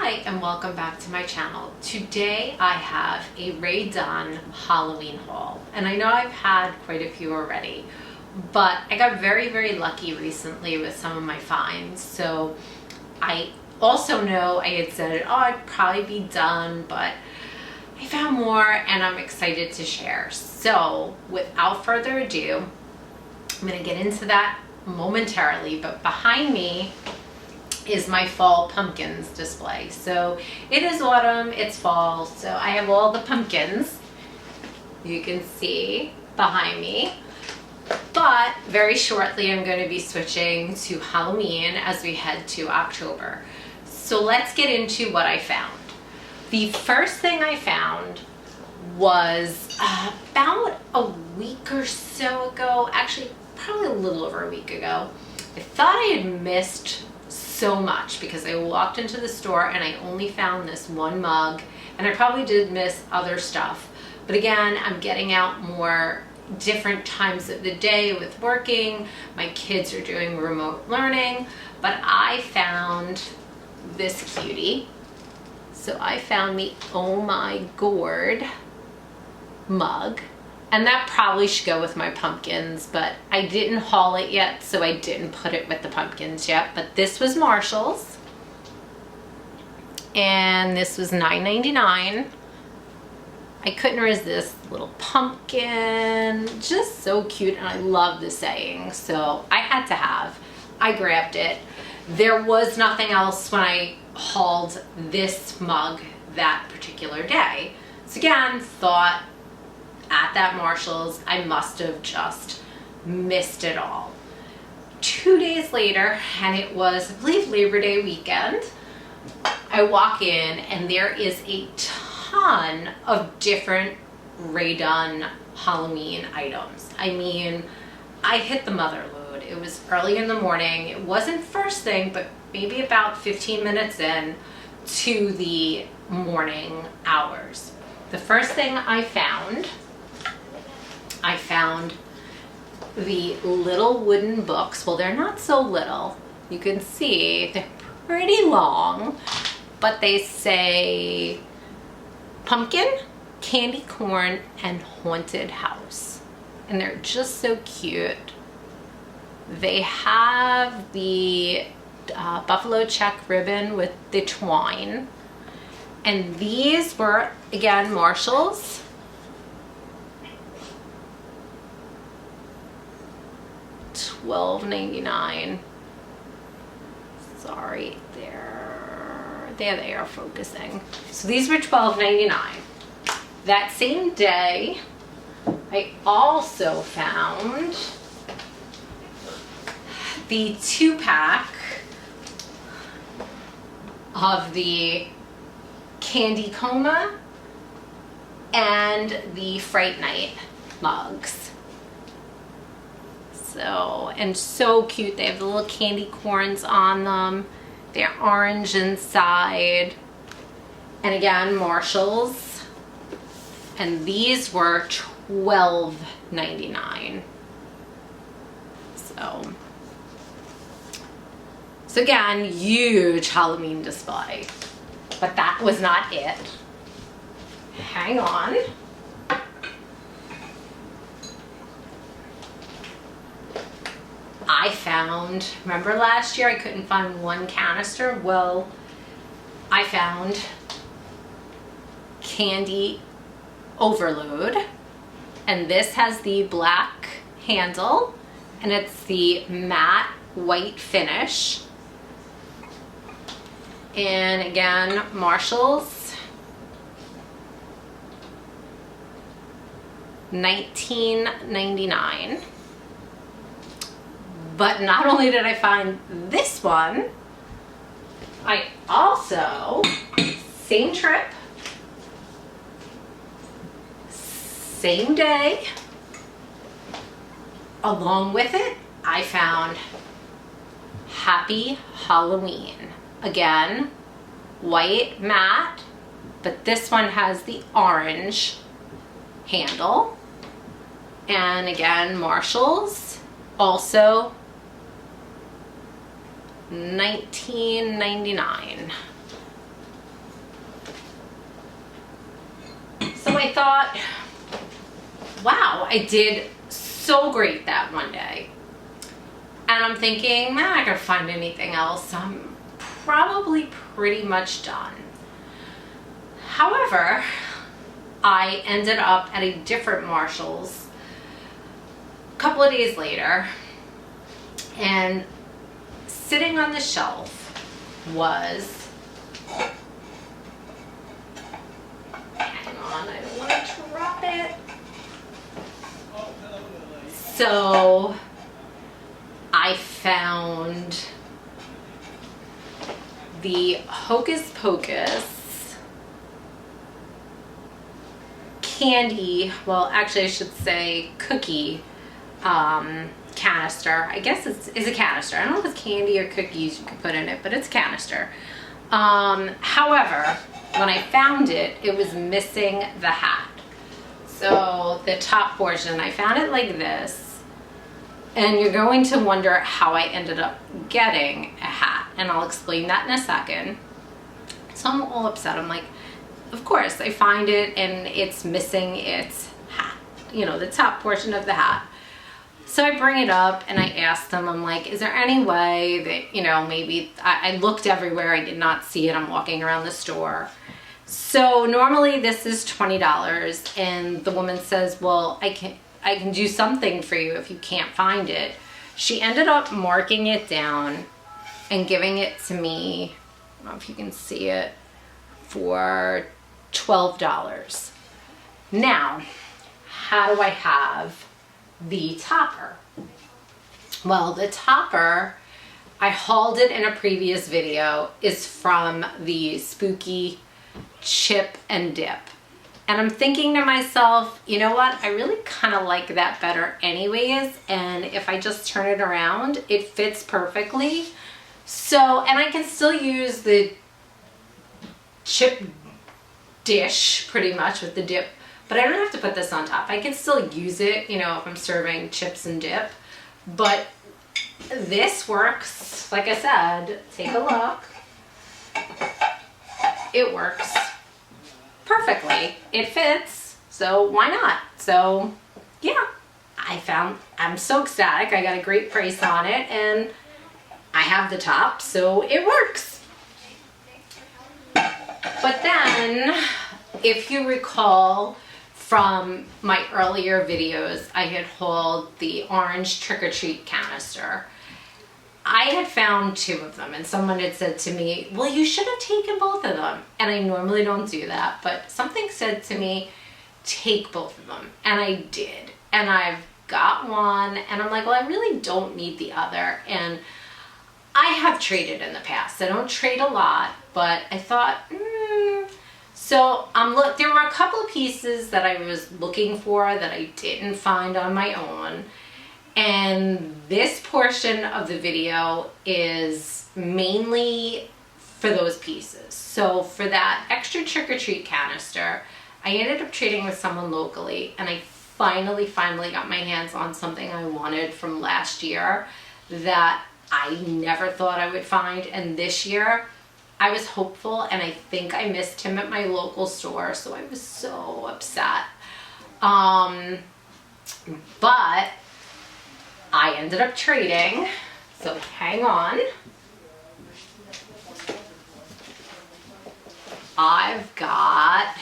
Hi and welcome back to my channel. Today I have a Rae Dunn Halloween haul, and I know I've had quite a few already, but I got very lucky recently with some of my finds. So I also know I had said, oh, I'd probably be done, but I found more and I'm excited to share. So without further ado, I'm going to get into that momentarily, but behind me is my fall pumpkins display. So it is autumn, it's fall, so I have all the pumpkins you can see behind me. But very shortly I'm going to be switching to Halloween as we head to October. So let's get into what I found. The first thing I found was about a week or so ago, actually probably a little over a week ago. I thought I had missed so much because I walked into the store and I only found this one mug, and I probably did miss other stuff. But again, I'm getting out more different times of the day with working. My kids are doing remote learning, but I found this cutie. So I found the Oh My Gourd mug, and that probably should go with my pumpkins, but I didn't haul it yet, so I didn't put it with the pumpkins yet. But this was Marshall's, and this was $9.99. I couldn't resist. Little pumpkin, just so cute, and I love the saying, so I had to have. I grabbed it. There was nothing else when I hauled this mug that particular day. So again, thought at that Marshall's, I must have just missed it all. 2 days later, and it was, I believe, Labor Day weekend, I walk in and there is a ton of different Rae Dunn Halloween items. I mean, I hit the mother load. It was early in the morning. It wasn't first thing, but maybe about 15 minutes in to the morning hours. The first thing I found the little wooden books. Well, they're not so little. You can see they're pretty long, but they say pumpkin, candy corn, and haunted house. And they're just so cute. They have the buffalo check ribbon with the twine. And these were, again, Marshall's. $12.99. Sorry, there they are focusing. So these were $12.99. That same day, I also found the 2-pack of the Candy Coma and the Fright Night mugs. So, and so cute. They have the little candy corns on them. They're orange inside. And again, Marshall's. And these were $12.99. So again, huge Halloween display. But that was not it. Hang on. I found, remember last year I couldn't find one canister? Well, I found Candy Overload, and this has the black handle, and it's the matte white finish. And again, Marshall's, $19.99. But not only did I find this one, I also, same trip, same day, along with it, I found Happy Halloween. Again, white matte, but this one has the orange handle. And again, Marshall's, also $19.99. I thought, wow, I did so great that one day. And I'm thinking, man, I'm not gonna find anything else. I'm probably pretty much done. However, I ended up at a different Marshall's a couple of days later, and sitting on the shelf was, hang on, I don't want to drop it. So I found the Hocus Pocus candy, well actually I should say cookie canister. I guess it's a canister. I don't know if it's candy or cookies you could put in it, but it's a canister. However, when I found it, it was missing the hat. So the top portion, I found it like this. And you're going to wonder how I ended up getting a hat, and I'll explain that in a second. So I'm all upset. I'm like, of course, I find it and it's missing its hat, you know, the top portion of the hat. So I bring it up and I ask them, I'm like, is there any way that, you know, maybe I looked everywhere, I did not see it, I'm walking around the store. So normally this is $20, and the woman says, well, I can do something for you if you can't find it. She ended up marking it down and giving it to me, I don't know if you can see it, for $12. Now, how do I have the topper? Well, the topper, I hauled it in a previous video, is from the Spooky Chip and Dip. And I'm thinking to myself, you know what? I really kind of like that better anyways. And if I just turn it around, it fits perfectly. So, and I can still use the chip dish pretty much with the dip, but I don't have to put this on top. I can still use it, you know, if I'm serving chips and dip. But this works, like I said, take a look. It works perfectly. It fits, so why not? So yeah, I'm so ecstatic. I got a great price on it, and I have the top, so it works. But then, if you recall from my earlier videos, I had hauled the orange trick-or-treat canister. I had found 2 of them, and someone had said to me, well, you should have taken both of them. And I normally don't do that, but something said to me, take both of them. And I did. And I've got one, and I'm like, well, I really don't need the other. And I have traded in the past. I don't trade a lot, but I thought, So there were a couple of pieces that I was looking for that I didn't find on my own. And this portion of the video is mainly for those pieces. So for that extra trick-or-treat canister, I ended up trading with someone locally, and I finally got my hands on something I wanted from last year that I never thought I would find. And this year, I was hopeful, and I think I missed him at my local store, so I was so upset. But I ended up trading, so hang on. I've got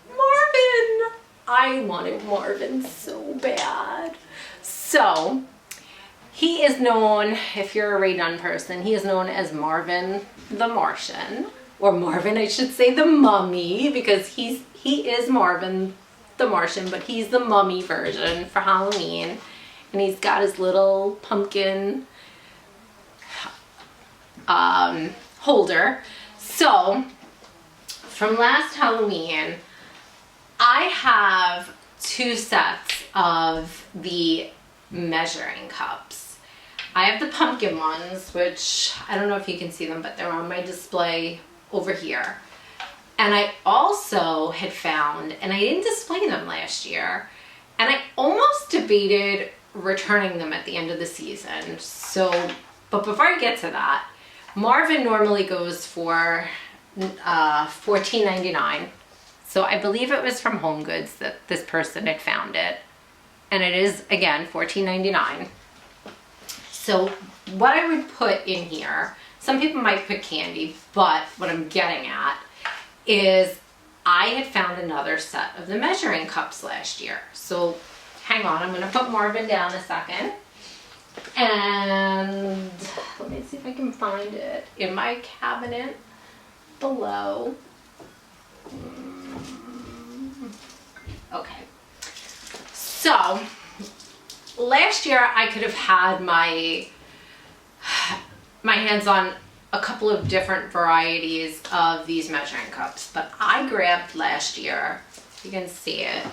Marvin. I wanted Marvin so bad. So he is known, if you're a Rae Dunn person, he is known as Marvin the Martian, or Marvin, I should say, the Mummy, because he is Marvin the Martian, but he's the mummy version for Halloween. And he's got his little pumpkin holder. So from last Halloween, I have 2 sets of the measuring cups. I have the pumpkin ones, which I don't know if you can see them, but they're on my display over here. And I also had found, and I didn't display them last year, and I almost debated returning them at the end of the season. So, but before I get to that, Marvin normally goes for $14.99. So I believe it was from Home Goods that this person had found it. And it is, again, $14.99. So what I would put in here, some people might put candy, but what I'm getting at is I had found another set of the measuring cups last year. So hang on, I'm gonna put Marvin down a second. And let me see if I can find it in my cabinet below. Okay. So last year I could have had my hands on a couple of different varieties of these measuring cups, but I grabbed last year, you can see it,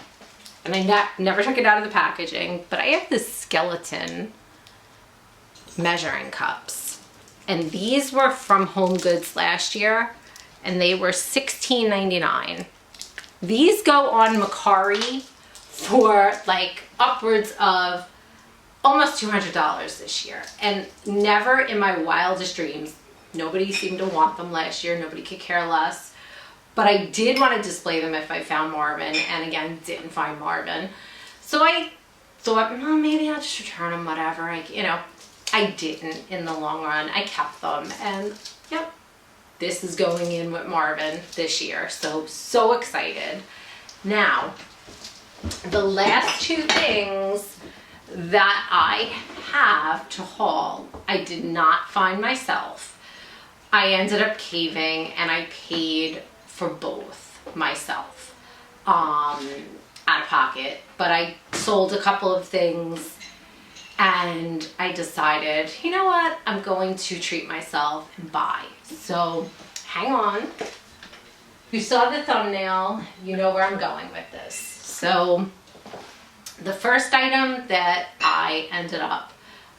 and I never took it out of the packaging, but I have this skeleton measuring cups, and these were from Home Goods last year, and they were $16.99. These go on Macari for like upwards of almost $200 this year, and never in my wildest dreams, nobody seemed to want them last year, nobody could care less, but I did want to display them if I found Marvin, and again, didn't find Marvin. So I thought, well, maybe I'll just return them, whatever. I didn't in the long run. I kept them, and yep, this is going in with Marvin this year. So excited. Now, the last two things that I have to haul, I did not find myself. I ended up caving and I paid for both myself out of pocket, but I sold a couple of things and I decided, you know what, I'm going to treat myself and buy. So hang on. If you saw the thumbnail, you know where I'm going with this. So the first item that I ended up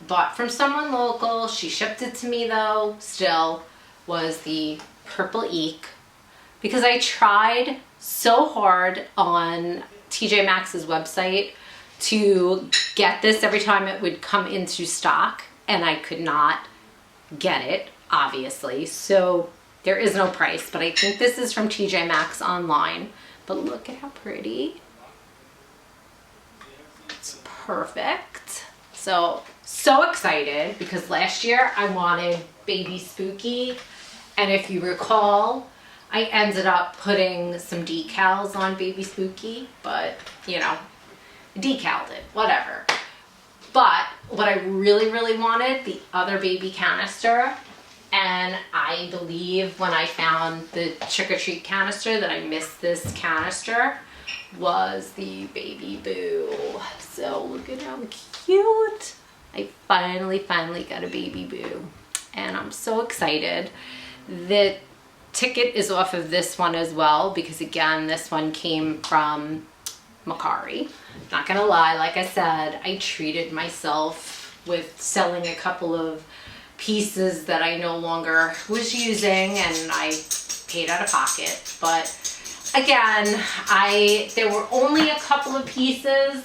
bought from someone local, she shipped it to me though, still, was the Purple Eek, because I tried so hard on TJ Maxx's website to get this every time it would come into stock, and I could not get it, obviously. So there is no price, but I think this is from TJ Maxx online. But look at how pretty. It's perfect. So excited, because last year I wanted Baby Spooky, and if you recall, I ended up putting some decals on Baby Spooky, but you know, decaled it, whatever. But what I really wanted, the other baby canister, and I believe when I found the Trick or Treat canister that I missed this canister, was the Baby Boo. So look at how cute. I finally got a Baby Boo, and I'm so excited. The ticket is off of this one as well, because again, this one came from Macari. Not gonna lie, like I said, I treated myself with selling a couple of pieces that I no longer was using, and I paid out of pocket. But again, there were only a couple of pieces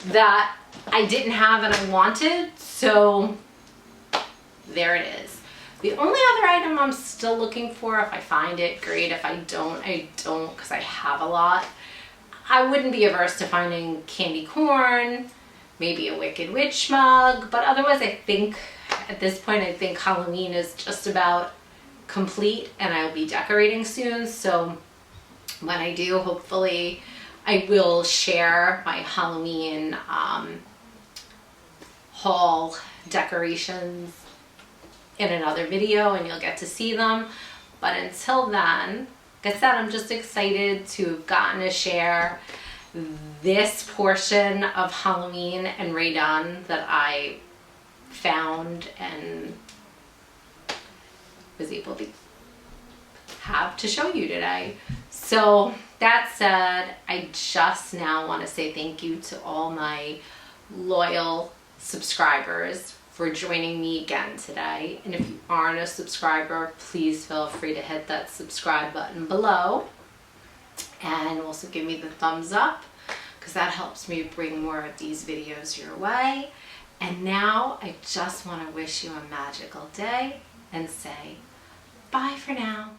that I didn't have and I wanted, so there it is. The only other item I'm still looking for, if I find it, great. If I don't, I don't, because I have a lot. I wouldn't be averse to finding candy corn, maybe a Wicked Witch mug, but otherwise I think, at this point, I think Halloween is just about complete, and I'll be decorating soon. So when I do, hopefully I will share my Halloween haul decorations in another video, and you'll get to see them. But until then, like I said, I'm just excited to have gotten to share this portion of Halloween and Rae Dunn that I found and was able to have to show you today. So that said, I just now want to say thank you to all my loyal subscribers for joining me again today. And if you aren't a subscriber, please feel free to hit that subscribe button below, and also give me the thumbs up, because that helps me bring more of these videos your way. And now I just want to wish you a magical day and say bye for now.